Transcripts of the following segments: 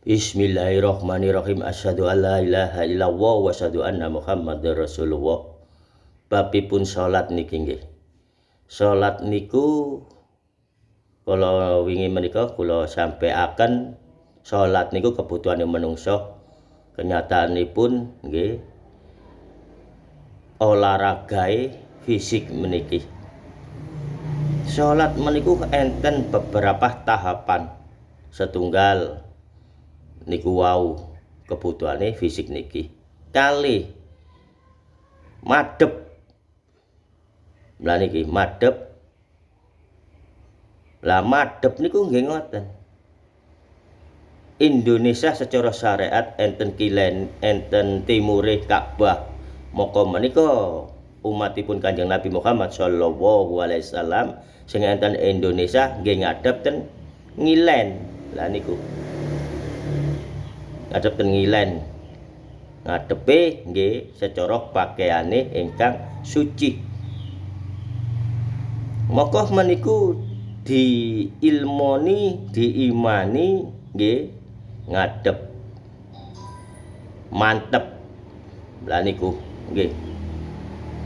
Bismillahirrahmanirrahim. Asyhadu an la ilaha illallah wa asyhadu anna Muhammadar Rasulullah. Babipun salat niki nggih. Salat niku kula wingi menika kula sampaiaken salat niku kebutuhane manungsa. Kenyataanipun nggih olahragae fisik meniki. Salat meniku enten beberapa tahapan. Setunggal niku wau kebutuhane fisik niki. Kalih madhep. Lah niki madhep. Lah madhep niku nggih ngoten. Indonesia secara syariat enten kilen enten timure Ka'bah. Maka menika umatipun Kanjeng Nabi Muhammad sallallahu alaihi wasallam sing enten Indonesia nggih ngadhep ten ngilen. Lah niku ngadhep ten ngilen. Ngadepe nggih secara pakaiane ingkang suci. Maka meniku diilmoni, diimani nggih ngadhep mantep. Lah niku nggih.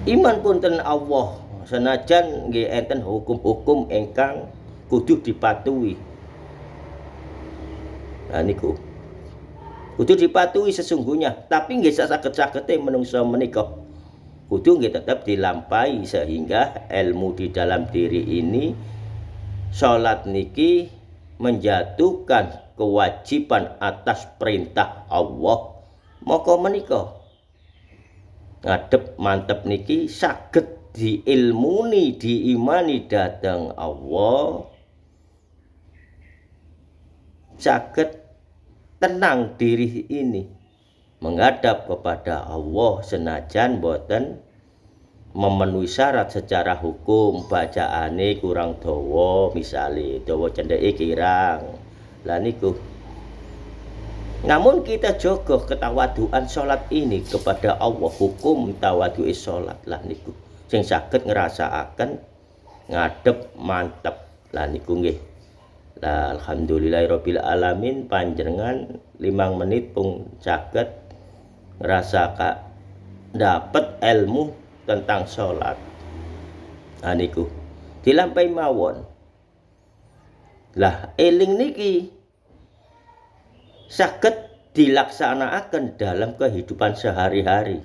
Iman punten Allah senajan nggih enten hukum-hukum ingkang kudu dipatuhi. Lah niku kudu dipatuhi sesungguhnya, tapi nggih saged-sagede menungsa menika kudu nggih tetap dilampahi sehingga ilmu di dalam diri ini salat niki menjatuhkan kewajiban atas perintah Allah. Maka menika ngadhep mantep niki saged diilmuni, diimani dhateng Allah, saged tenang diri ini menghadap kepada Allah senajan boten memenuhi syarat secara hukum, bacaane kurang dawa, misale dawa cendeke kirang. Lah niku. Namun kita jaga ketawaduan salat ini kepada Allah, hukum tawadhu'e salat lah niku. Sing saged ngrasakaken ngadhep mantep. Lah niku nggih. Lah alhamdulillahirabbil alamin panjenengan 5 menit pun saged ngrasaka dapat ilmu tentang salat. Nah niku dilampahi mawon. Lah eling niki saged dilaksanakaken dalam kehidupan sehari-hari.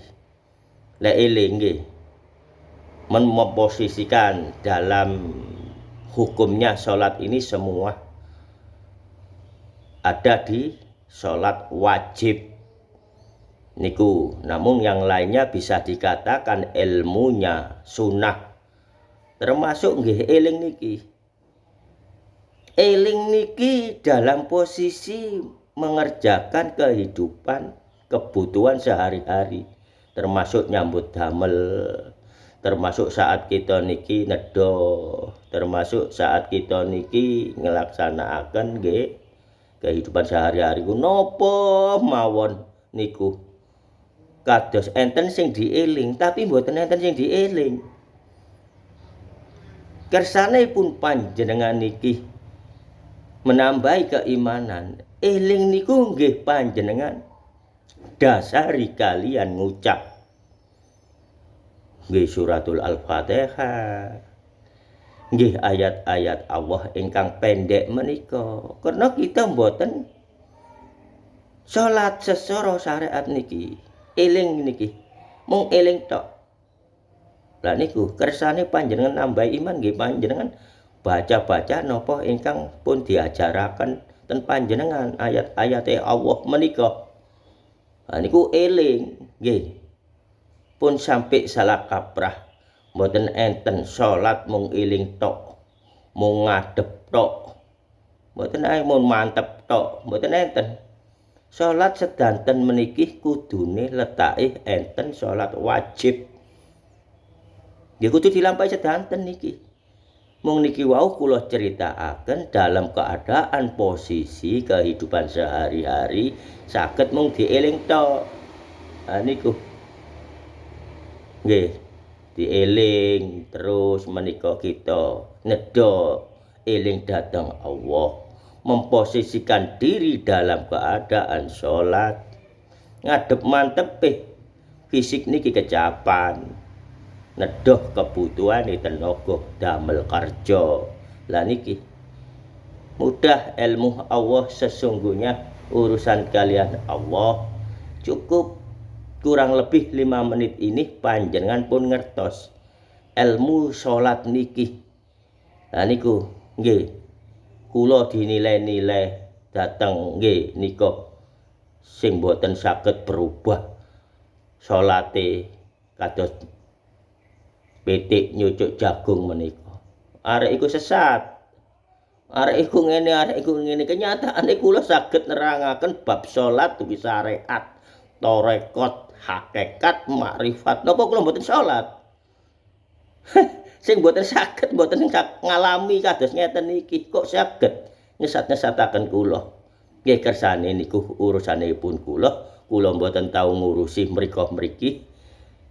Lah eling nggih memposisikan dalam hukumnya salat ini semua ada di salat wajib niku, namun yang lainnya bisa dikatakan ilmunya sunnah, termasuk nggih eling niki dalam posisi mengerjakan kehidupan kebutuhan sehari-hari, termasuk nyambut damel, termasuk saat kita niki nedha, termasuk saat kita niki ngelaksanakaken nggih kehidupan sehari-hari ku napa mawon niku kados enten sing dieling tapi mboten enten sing dieling. Kersane pun panjenengan niki menambahi keimanan, eling niku nggih panjenengan dasari kalian ngucap nggih suratul Al-Fatihah, nggih ayat-ayat Allah ingkang pendek menika. Karena kita mboten salat secara syariat niki eling niki mung eling tok. Lah niku kersane panjenengan nambah iman nggih panjenengan baca-baca napa ingkang pun diajaraken ten panjenengan ayat-ayate Allah menika. Lah niku eling nggih pun sampai salah kaprah mboten enten salat mung eling tok, mung ngadep tok, mboten ae mung mantep tok, mboten enten. Salat sedanten meniki kudune letake enten salat wajib. Ya kudu dilampahi sedanten niki. Mung niki wau kula critakaken dalam keadaan posisi kehidupan sehari-hari saged mung dieling tok. Ha niku. Nggih, dieling terus menika kita nedha eling dhateng Allah. memposisikan diri dalam keadaan sholat, ngadep mantep fisik niki kecapan, nedoh kebutuhan tenaga damel kerja. Lah niki mudah ilmu Allah, sesungguhnya urusan kalian Allah. Cukup kurang lebih 5 menit ini panjenengan pun ngertos ilmu sholat niki. Lah niku nggih kula dinilai-nilai dateng nggih nika sing boten saged berubah salate kados pitik nyucuk jagung menika. Arek iku sesat. Arek iku ngene, arek iku ngene. Kenyataane kula saged nerangaken bab salat duwi syariat, tarekat, hakikat, makrifat. Napa kula mboten salat? Sing mboten saged, mboten ngalami kados ngeten iki, kok saged nyesat-nyesataken kula. Nggih kersane niku urusanipun kula. Kula mboten tau ngurusi mriko-mriki.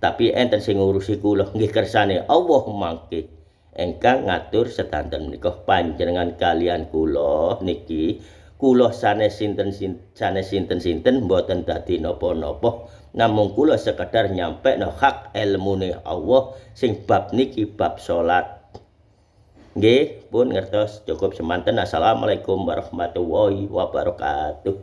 Tapi enten sing ngurusi kula. Nggih kersane Allah mangke engkang ngatur sedanten menika panjenengan kalian kula niki. Kula sanes sinten-sinten mboten dadi napa-napa. Namung kula sekedar nyampekno hak ilmune Allah sing bab niki bab salat. Nggih, pun ngertos cukup semanten. Assalamualaikum warahmatullahi wabarakatuh.